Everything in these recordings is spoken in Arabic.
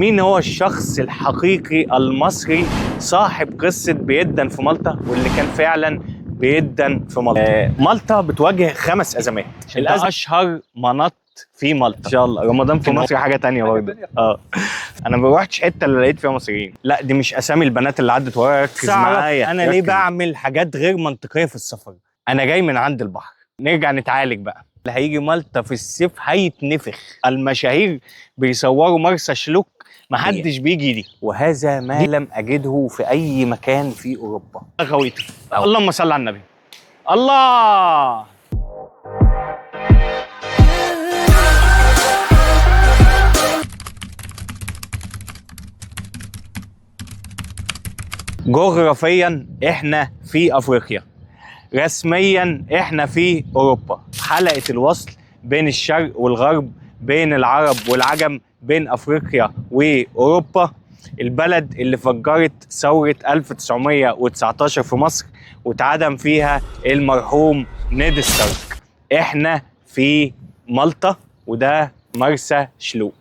مين هو الشخص الحقيقي المصري صاحب قصة بيدن في مالطا واللي كان فعلا بيدن في مالطا؟ مالطا بتواجه 5 أزمات. ده أشهر مناط في مالطا. إن شاء الله رمضان في مصر حاجة تانية برضه. أنا ما روحتش حتة اللي لقيت فيها مصريين. لا دي مش أسامي البنات اللي عدت ورايا. ركز معايا. أنا ليه بعمل حاجات غير منطقية في السفر؟ أنا جاي من عند البحر. نرجع نتعالج بقى. اللي هيجي مالطا في الصيف هيتنفخ. المشاهير بيصوروا مرسى شلوك محدش بيجي دي، وهذا ما لم اجده في اي مكان في اوروبا. غويته. اللهم صل على النبي. الله. جغرافيا احنا في افريقيا، رسميا احنا في اوروبا. حلقة الوصل بين الشرق والغرب، بين العرب والعجم، بين افريقيا واوروبا. البلد اللي فجرت ثورة 1919 في مصر واتعدم فيها المرحوم نيد ستارك. احنا في مالطا وده مرسى شلوك.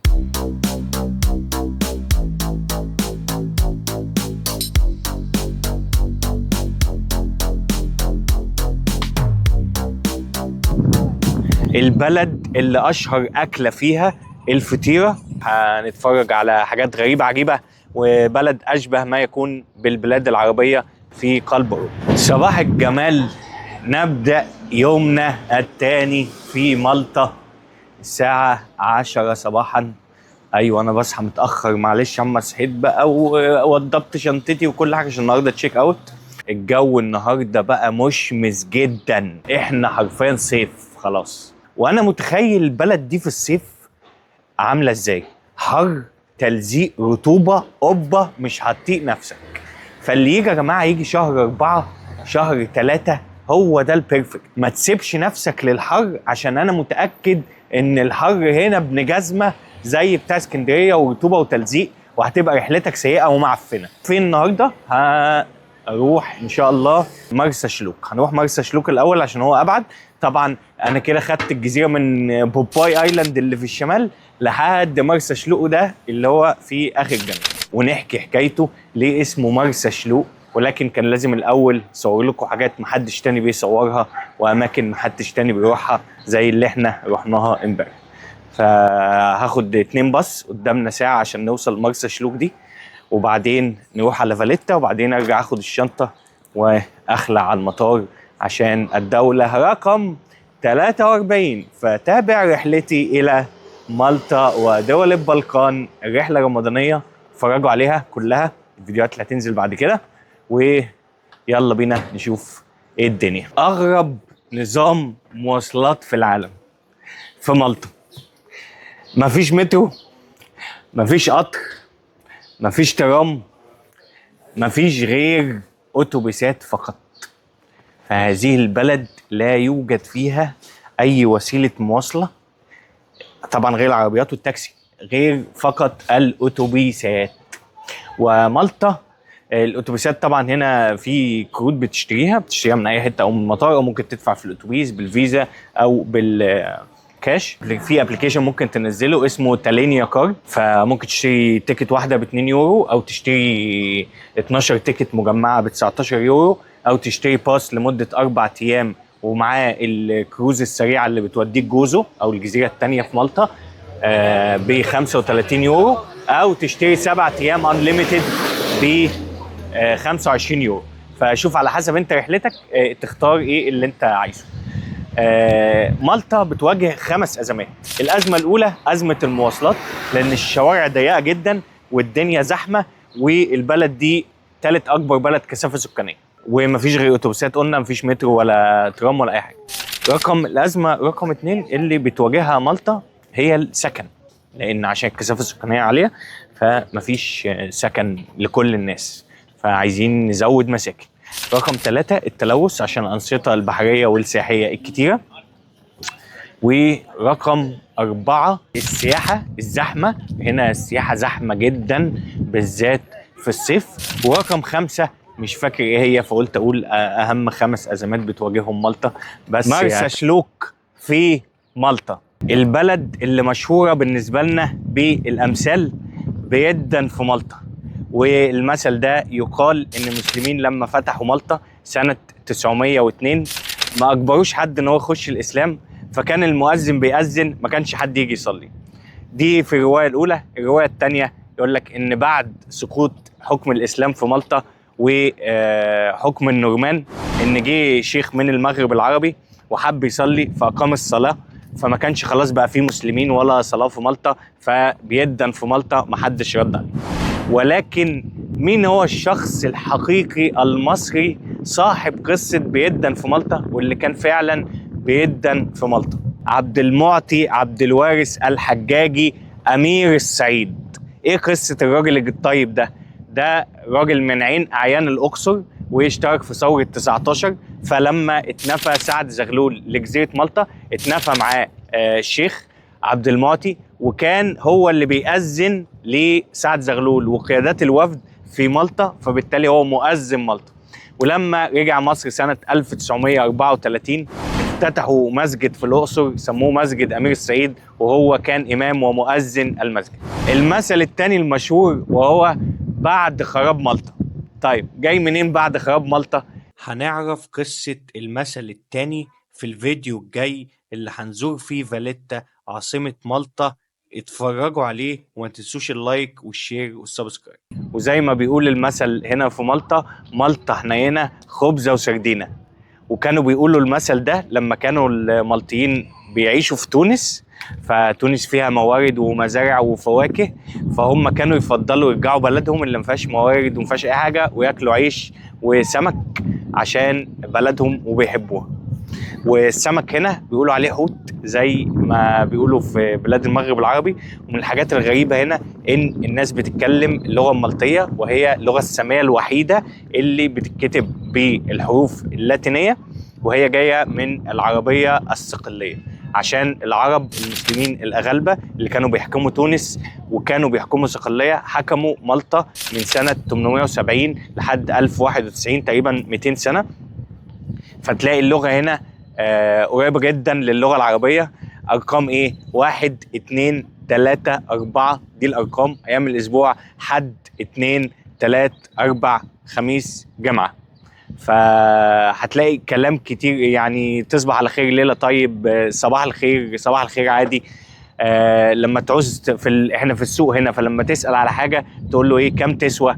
البلد اللي اشهر اكله فيها الفطيره. هنتفرج على حاجات غريبه عجيبه، وبلد اشبه ما يكون بالبلاد العربيه في قلب اوروبا. صباح الجمال. نبدا يومنا الثاني في مالطا الساعه 10 صباحا. ايوه انا بصحى متاخر معلش، اما صحيت بقى ووضبت شنطتي وكل حاجه عشان النهارده تشيك اوت. الجو النهارده بقى مشمس جدا، احنا حرفيا صيف خلاص. وانا متخيل البلد دي في الصيف عامله ازاي، حر، تلزيق، رطوبه، قبه، مش هتطيق نفسك. فاللي يجي يا جماعه يجي شهر 4 شهر 3، هو ده البيرفكت. ما تسيبش نفسك للحر، عشان انا متاكد ان الحر هنا ابن جزمه زي بتاع اسكندريه ورطوبه وتلزيق، وهتبقى رحلتك سيئه ومعفنه. فين النهارده؟ هروح ان شاء الله مرسى شلوك. هنروح مرسى شلوك الاول عشان هو ابعد. طبعا انا كده خدت الجزيره من بوباي ايلاند اللي في الشمال لحد مرسى شلوك ده اللي هو في اخر الجنوب، ونحكي حكايته ليه اسمه مرسى شلوك. ولكن كان لازم الاول اصور لكم حاجات محدش تاني بيصورها واماكن محدش تاني بيروحها زي اللي احنا رحناها امبارح. فهاخد 2 باص قدامنا ساعه عشان نوصل مرسى شلوك دي، وبعدين نروح على فاليتا، وبعدين ارجع اخد الشنطه واخلع على المطار عشان الدوله رقم 43. فتابع رحلتي الى مالطا ودول البلقان، الرحله الرمضانيه. اتفرجوا عليها كلها، الفيديوهات اللي هتنزل بعد كده، ويلا بينا نشوف ايه الدنيا. اغرب نظام مواصلات في العالم في مالطا. مفيش مترو، مفيش قطر، مفيش ترام، مفيش غير أتوبيسات فقط. فهذه البلد لا يوجد فيها أي وسيلة مواصلة، طبعا غير العربيات والتاكسي، غير فقط الأتوبيسات. ومالطا الأتوبيسات طبعا هنا في كروت بتشتريها من أي حتة أو من المطار، أو ممكن تدفع في الأتوبيس بالفيزا أو كاش. في ابلكيشن ممكن تنزله اسمه تالينيا كارد، فممكن تشتري تيكت واحده ب 2 يورو، او تشتري 12 تيكت مجمعه ب 19 يورو، او تشتري باس لمده 4 ايام ومعاه الكروز السريعه اللي بتوديك جوزو او الجزيره الثانيه في مالطا ب 35 يورو، او تشتري 7 ايام انليميتد ب 25 يورو. فشوف على حسب انت رحلتك تختار ايه اللي انت عايزه. مالطا بتواجه 5 أزمات. الأزمة الأولى أزمة المواصلات، لأن الشوارع ضيقة جدا والدنيا زحمة، والبلد دي 3 أكبر بلد كثافة سكانية، ومفيش غير أتوبيسات. قلنا مفيش مترو ولا ترام ولا أي حاجة. الأزمة رقم 2 اللي بتواجهها مالطا هي السكن، لأن عشان الكثافة السكانية عالية فمفيش سكن لكل الناس، فعايزين نزود مساكن. رقم 3 التلوث عشان الأنشطة البحرية والسياحية الكتيرة. ورقم 4 السياحة الزحمة، هنا السياحة زحمة جدا بالذات في الصيف. ورقم 5 مش فاكر ايه هي، فقلت اقول اهم 5 ازمات بتواجههم مالطا بس. مرسى شلوك في مالطا، البلد اللي مشهورة بالنسبة لنا بالأمثال بيدا في مالطا. والمثل ده يقال ان المسلمين لما فتحوا مالطا سنة 902 ما اجبروش حد ان هو يخش الاسلام، فكان المؤذن بيأذن، ما كانش حد يجي يصلي. دي في الرواية الاولى. الرواية الثانية يقول لك ان بعد سقوط حكم الاسلام في مالطا وحكم النورمان، ان جه شيخ من المغرب العربي وحب يصلي فاقام الصلاة، فما كانش خلاص بقى فيه مسلمين ولا صلاة في مالطا، فبيدا في مالطا محدش رد عليه. ولكن مين هو الشخص الحقيقي المصري صاحب قصة بيدا في مالطا واللي كان فعلا بيدا في مالطا؟ عبد المعطي عبد الوارث الحجاجي أمير الصعيد. ايه قصة الراجل الطيب ده؟ ده راجل من عين أعيان الأقصر، واشترك في ثورة 19، فلما اتنفى سعد زغلول لجزيرة مالطا اتنفى معاه الشيخ عبد المعطي، وكان هو اللي بيأذن لسعد زغلول وقيادات الوفد في مالطا، فبالتالي هو مؤذن مالطا. ولما رجع مصر سنة 1934 افتتحوا مسجد في الأقصر سموه مسجد أمير الصعيد، وهو كان إمام ومؤذن المسجد. المثل الثاني المشهور وهو بعد خراب مالطا. طيب جاي منين بعد خراب مالطا؟ هنعرف قصة المثل الثاني في الفيديو الجاي اللي هنزور فيه فاليتا عاصمة مالطا. اتفرجوا عليه وما تنسوش اللايك والشير والسبسكرايب. وزي ما بيقول المثل هنا في مالطا، مالطا حنينة خبزة وسردينة. وكانوا بيقولوا المثل ده لما كانوا المالطيين بيعيشوا في تونس، فتونس فيها موارد ومزارع وفواكه، فهم كانوا يفضلوا يرجعوا بلدهم اللي ما فيهاش موارد وما فيهاش اي حاجه وياكلوا عيش وسمك عشان بلدهم وبيحبوها. والسمك هنا بيقولوا عليه حوت زي ما بيقولوا في بلاد المغرب العربي. ومن الحاجات الغريبة هنا إن الناس بتتكلم اللغة المالطية، وهي اللغة السامية الوحيدة اللي بتتكتب بالحروف اللاتينية، وهي جاية من العربية الصقلية، عشان العرب المسلمين الأغلبة اللي كانوا بيحكموا تونس وكانوا بيحكموا صقلية حكموا مالطا من سنة 870 لحد 1091، تقريبا 200 سنة. فتلاقي اللغة هنا قريبة جدا للغة العربية. أرقام إيه؟ 1 2 3 4 دي الأرقام. أيام الأسبوع حد 2 3 4 خميس جمعة. فهتلاقي كلام كتير، يعني تصبح على خير ليلة طيب، صباح الخير، صباح الخير عادي. لما تعوز احنا في السوق هنا، فلما تسأل على حاجة تقول له إيه كم تسوى،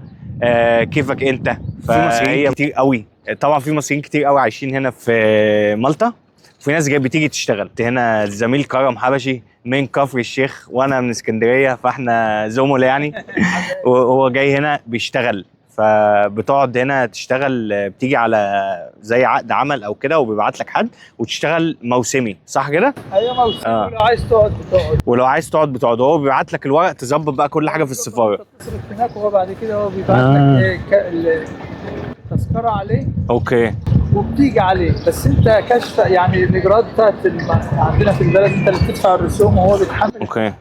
كيفك أنت. في مصريين كتير قوي، طبعا في مصريين كتير قوي عايشين هنا في مالطا، وفي ناس جاي بتيجي تشتغل هنا. الزميل كرم حبشي من كفر الشيخ وانا من اسكندريه، فاحنا زملاء يعني. وهو جاي هنا بيشتغل، فبتقعد هنا تشتغل، بتيجي على زي عقد عمل او كده، وبيبعت لك حد وتشتغل موسمي، صح كده؟ ايوه موسمي. ولو عايز تقعد بتقعد، ولو عايز تقعد بتقعد. هو بيبعت لك الورق تظبط بقى كل حاجه في السفاره. تصرف هناك، وهو بعد كده هو بيبعت لك التذكره عليه. اوكي. وبتيجي عليه، بس انت كشف يعني الاجراءات بتاعت عندنا في البلد، انت اللي بتدفع الرسوم وهو بيتحمل. اوكي.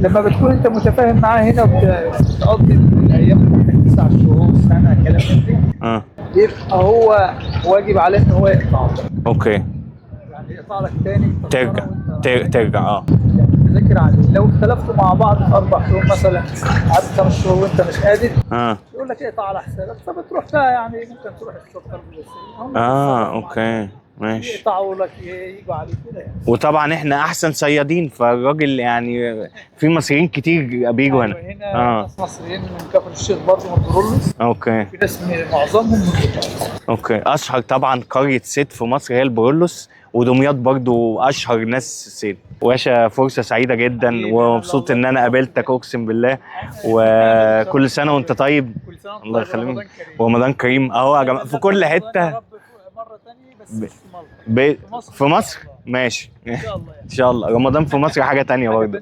لما بتكون انت متفاهم معاه هنا وبتقضي الايام ممكن 9 شهور سنه كلام من ده، يبقى هو واجب عليه ان هو يقطع. اوكي. يعني يقطع لك تاني ترجع تذاكر عليه. لو اختلفتوا مع بعض في 4 شهور مثلا، قعدت 5 شهور وانت مش قادر، يقول لك اقطع على حسابك، فبتروح بقى يعني ممكن تروح الشرطه البوليسيه. اوكي ماشي. يقطعوا لك يجوا عليه كده يعني. وطبعا احنا احسن صيادين، فالراجل يعني في مصريين كتير بيجوا هنا. هنا ناس مصريين من كفر الشيخ برضه، من برولوس. اوكي. في ناس معظمهم من برولوس. اوكي. اشهر طبعا قريه صيد في مصر هي البرولوس، ودمياط برضو اشهر ناس صيد. واشا فرصه سعيده جدا، ومبسوط ان انا قابلتك اقسم بالله. وكل سنه وانت طيب. الله يخليك. ورمضان كريم اهو يا جماعه في كل حته. مره ثانيه بس في مصر. في مصر ماشي ان شاء الله. ان شاء الله رمضان في مصر حاجه تانية برضه.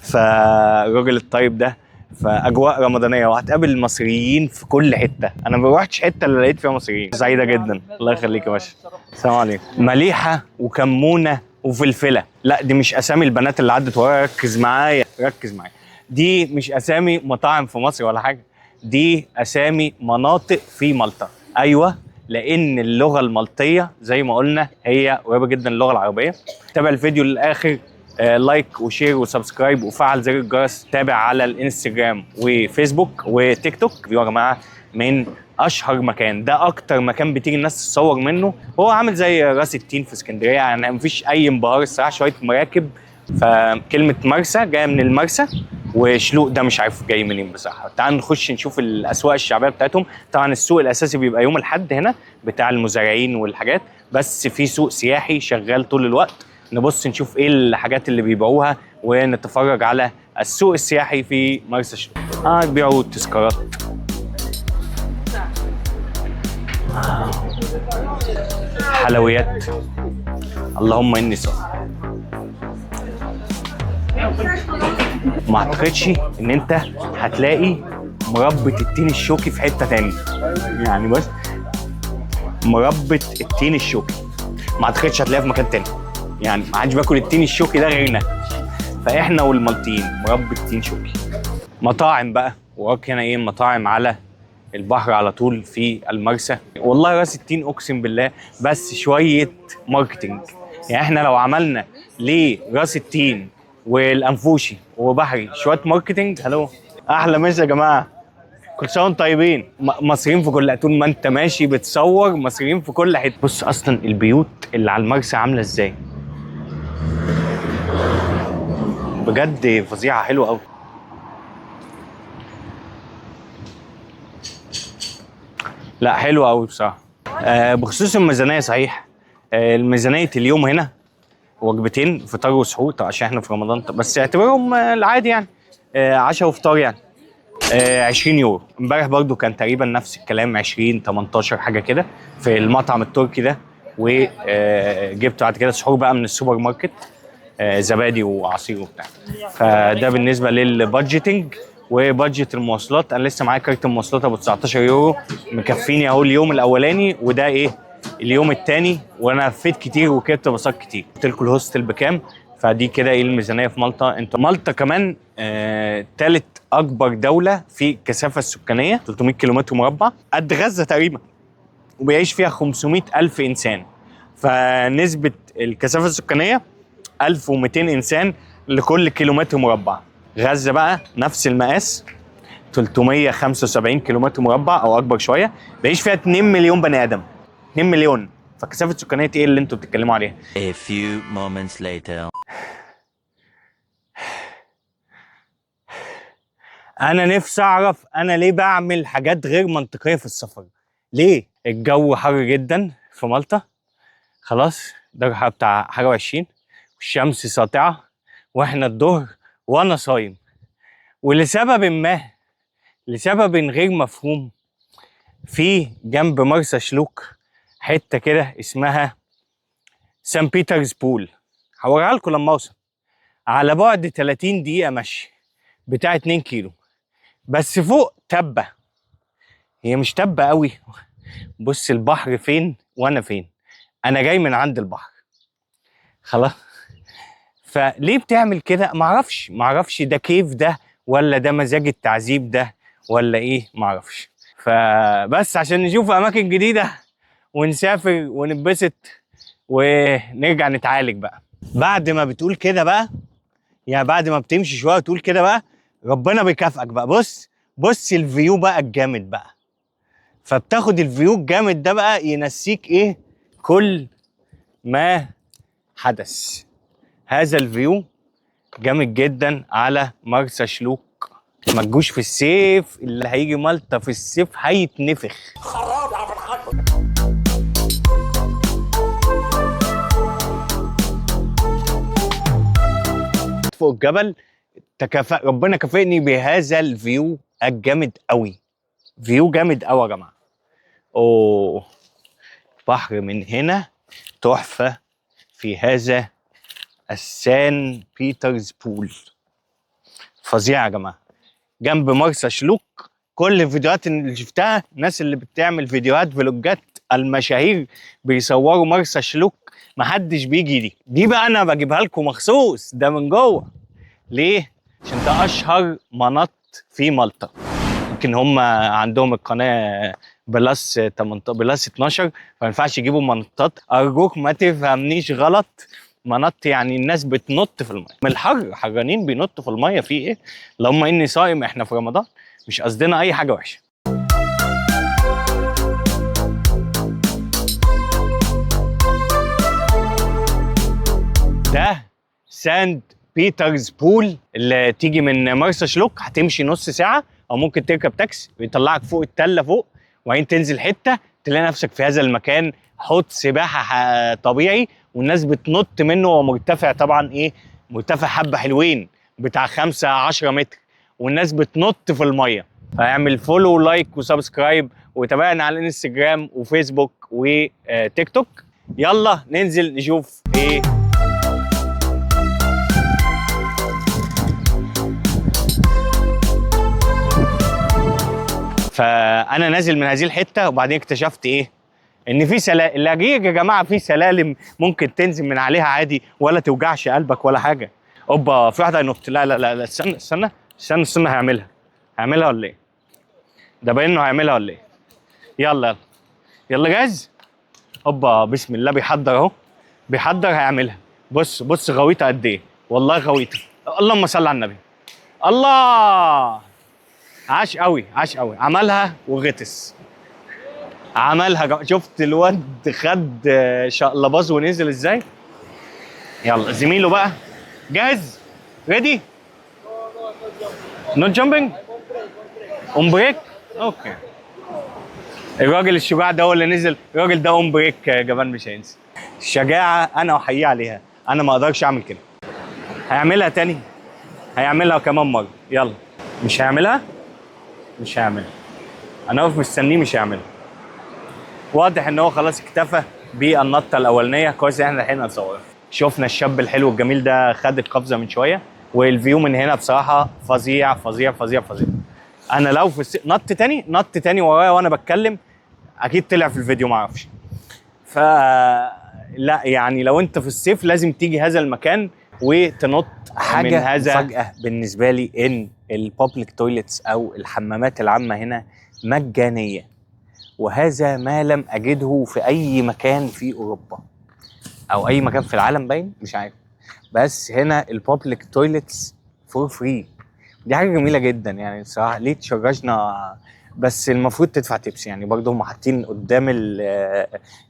فالراجل الطيب ده فاجواء رمضانيه، وهتقابل المصريين في كل حته. انا ما روحتش حته اللي لقيت فيها مصريين. سعيده جدا. الله يخليك يا باشا. السلام عليكم. مليحه وكمونه وفلفله. لا دي مش اسامي البنات اللي عدت ورايا، ركز معايا ركز معايا. دي مش اسامي مطاعم في مصر ولا حاجه، دي اسامي مناطق في مالطا. ايوه، لان اللغه المالطيه زي ما قلنا هي قريبه جدا للغه العربيه. تابع الفيديو للاخر لايك وشير وسبسكرايب وفعل زر الجرس. تابع على الانستجرام وفيسبوك وتيك توك. يا جماعه من اشهر مكان، ده اكتر مكان بتيجي الناس تصور منه. هو عامل زي راس التين في اسكندريه، يعني مفيش اي انبهار الصراحه، شويه مراكب. فكلمه مرسى جايه من المرسى، وشلوق ده مش عارف جاي منين بصراحه. تعال نخش نشوف الاسواق الشعبيه بتاعتهم. طبعا السوق الاساسي بيبقى يوم الاحد هنا بتاع المزارعين والحاجات، بس في سوق سياحي شغال طول الوقت. نبص نشوف ايه الحاجات اللي بيبيعوها ونتفرج على السوق السياحي في مرسى شلوق. بيبيعوا تذكارات، حلويات، اللهم اني صائم. ما اعتقدش ان انت هتلاقي مربى التين الشوكي في حته تاني، يعني بس مربى التين الشوكي ما اعتقدش هتلاقيها في مكان تاني، يعني ما حدش بياكل التين الشوكي ده غيرنا، فاحنا والمالتيين مربى التين شوكي. مطاعم بقى وراك هنا ايه، مطاعم على البحر على طول في المرسى. والله راس التين اقسم بالله بس شويه ماركتنج، يعني احنا لو عملنا لراس التين والانفوشي وبحري شويه ماركتنج، هلو احلى مسا يا جماعه، كل سنه وانتم طيبين. مصريين في كل، طول ما انت ماشي بتصور مصريين في كل حته. بص اصلا البيوت اللي على المرسى عامله ازاي، بجد فظيعه حلوه قوي. لا حلوه قوي بصراحه. بخصوص الميزانيه صحيح، الميزانيه اليوم هنا وجبتين فطار وسحور، طبعا عشان احنا في رمضان بس اعتبرهم العادي يعني، عشاء وفطار يعني 20 يورو. امبارح برضو كان تقريبا نفس الكلام 20 18 حاجه كده في المطعم التركي ده. وجبت بعد كده سحور بقى من السوبر ماركت، زبادي وعصير وبتاع. فده بالنسبه للبادجيتنج. وبادجت المواصلات، انا لسه معايا كارت المواصلات ابو 19 يورو مكفيني اهو اليوم الاولاني، وده ايه اليوم الثاني، وانا لفيت كتير وركبت باصات كتير. قلت لكم الهوستل بكام، فدي كده ايه الميزانيه في مالطا. انتوا مالطا كمان ثالث اكبر دوله في الكثافه السكانيه، 300 كيلومتر مربع، قد غزه تقريبا، وبيعيش فيها 500 الف انسان. فنسبه الكثافه السكانيه 1200 انسان لكل كيلومتر مربع. غزه بقى نفس المقاس، 375 كيلومتر مربع او اكبر شويه، بيعيش فيها 2 مليون بني ادم، 2 مليون. فكثافه سكانيه ايه اللي انتوا بتتكلموا عليها؟ A few moments later. انا نفسي اعرف انا ليه بعمل حاجات غير منطقيه في السفر. ليه؟ الجو حر جدا في مالطا، خلاص درجه حراره بتاع حاجه 20، والشمس ساطعه، واحنا الظهر وانا صايم، ولسبب ما، لسبب غير مفهوم، في جنب مرسى شلوك حته كده اسمها سان بيترز بول، هوريها لكم لما اوصل، على بعد 30 دقيقه مشي بتاع 2 كيلو، بس فوق تبه، هي مش تبه قوي. بص البحر فين وانا فين، انا جاي من عند البحر خلاص. فليه بتعمل كده؟ معرفش ده كيف ده، ولا ده مزاج التعذيب ده، ولا ايه، معرفش. فبس عشان نشوف اماكن جديده ونسافر ونتبسط ونرجع نتعالج بقى. بعد ما بتقول كده بقى، يعني بعد ما بتمشي شويه وتقول كده بقى، ربنا بيكافئك بقى. بص الفيو بقى الجامد بقى، فبتاخد الفيو الجامد ده بقى ينسيك ايه كل ما حدث. هذا الفيو جامد جدا على مرسى شلوك. ما تجوش في الصيف، اللي هيجي مالطا في الصيف هيتنفخ. فوق الجبل ربنا كافئني بهذا الفيو الجامد قوي، فيو جامد قوي يا جماعه. اوه بحر من هنا تحفه في هذا السان بيترز بول، فظيع يا جماعه، جنب مرسى شلوك. كل الفيديوهات اللي شفتها، الناس اللي بتعمل فيديوهات فلوجات المشاهير بيصوروا مرسى شلوك، محدش بيجي دي بقى انا بجيبها لكم مخصوص، ده من جوه. ليه؟ عشان ده اشهر منط في مالطا. يمكن هم عندهم القناه بلس 18 بلس 12، فما ينفعش يجيبوا منطات. ارجوك ما تفهمنيش غلط، منط يعني الناس بتنط في الميه من الحر، حرانين بينطوا في الميه، في ايه؟ اللهم اني صايم، احنا في رمضان، مش قصدنا اي حاجه وحشه. ده ساند بيترز بول اللي تيجي من مرسى شلوك، هتمشي نص ساعه او ممكن تركب تاكسي ويطلعك فوق التله فوق، وبعدين تنزل حته تلاقي نفسك في هذا المكان، حوض سباحه طبيعي، والناس بتنط منه. ومرتفع طبعا ايه، مرتفع حبه حلوين بتاع 5-10 متر، والناس بتنط في الميه. فاعمل فولو ولايك وسبسكرايب وتابعنا على الانستجرام وفيسبوك وتيك توك. يلا ننزل نشوف ايه. فانا نازل من هذه الحته، وبعدين اكتشفت ايه، ان في سلالم. اللاجئ يا جماعه في سلالم ممكن تنزل من عليها عادي ولا توجعش قلبك ولا حاجه. اوبا في واحده هينط. لا لا لا لا، استنى هيعملها ولا ايه؟ ده باين انه هيعملها ولا ايه؟ يلا يلا جاهز. اوبا بسم الله، بيحضر اهو، بيحضر هيعملها. بص غويطه قد ايه، والله غويطه. اللهم صل على النبي. الله، عاش قوي عاش قوي. عملها وغطس، عملها. شفت الواد خد شقلباظ ونزل ازاي. يلا زميله بقى جاهز، ريدي. نوت جامبينج اون بريك. اوكي، الراجل الشجاع ده هو اللي نزل. الراجل ده اون بريك جبان، مش هينزل. الشجاعه انا احييه عليها، انا ما اقدرش اعمل كده. هيعملها تاني، هيعملها كمان مره. يلا مش هيعملها، انا واقف مستنيه، مش هيعملها. واضح ان هو خلاص اكتفى بالنطه الاولانيه. كويس احنا لحقنا نصورها. شفنا الشاب الحلو الجميل ده خد القفزه من شويه، والفيو من هنا بصراحه فظيع فظيع فظيع فظيع. انا لو في نط تاني ورايا وانا بتكلم، اكيد طلع في الفيديو ما اعرفش. لا يعني لو انت في الصيف لازم تيجي هذا المكان وتنط. حاجه من هذا مفاجاه بالنسبه لي ان البابليك تويلتس او الحمامات العامه هنا مجانيه، وهذا ما لم اجده في اي مكان في اوروبا او اي مكان في العالم، باين مش عارف. بس هنا البابليك تويلتس فور فري، دي حاجه جميله جدا يعني الصراحه. ليه تشرجنا؟ بس المفروض تدفع تيبس يعني. برضه هم حاطين قدام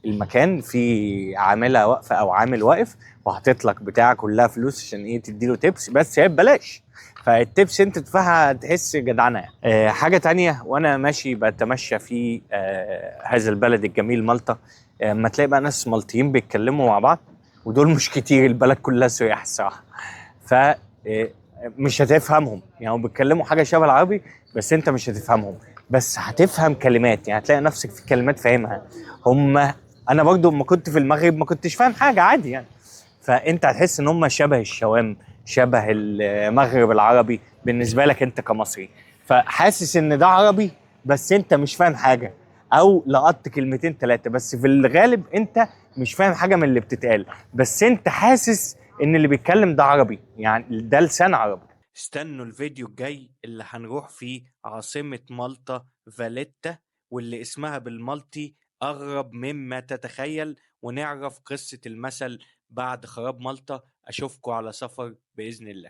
المكان في عامله واقفه او عامل واقف، وحاطط لك بتاع كلها فلوس عشان ايه، تديله تيبس، بس هي ببلاش. فالتيبس انت تدفعها تحس جدعنه يعني. حاجه تانية، وانا ماشي بتمشى في هذا البلد الجميل مالطا، اما تلاقي بقى ناس مالطيين بيتكلموا مع بعض، ودول مش كتير، البلد كلها سياح الصراحه. ف مش هتفهمهم يعني، هم بيتكلموا حاجه شبه العربي بس انت مش هتفهمهم، بس هتفهم كلمات يعني. هتلاقي نفسك في كلمات فاهمها. انا برضو لما كنت في المغرب ما كنتش فاهم حاجه عادي يعني. فانت هتحس ان هم شبه الشوام، شبه المغرب العربي بالنسبه لك انت كمصري. فحاسس ان ده عربي بس انت مش فاهم حاجه، او لقطت كلمتين ثلاثه، بس في الغالب انت مش فاهم حاجه من اللي بتتقال، بس انت حاسس ان اللي بيتكلم ده عربي يعني، ده لسان عربي. استنوا الفيديو الجاي اللي هنروح فيه عاصمة مالطا فاليتا، واللي اسمها بالمالطي أغرب مما تتخيل، ونعرف قصة المثل بعد خراب مالطا. أشوفكوا على سفر بإذن الله.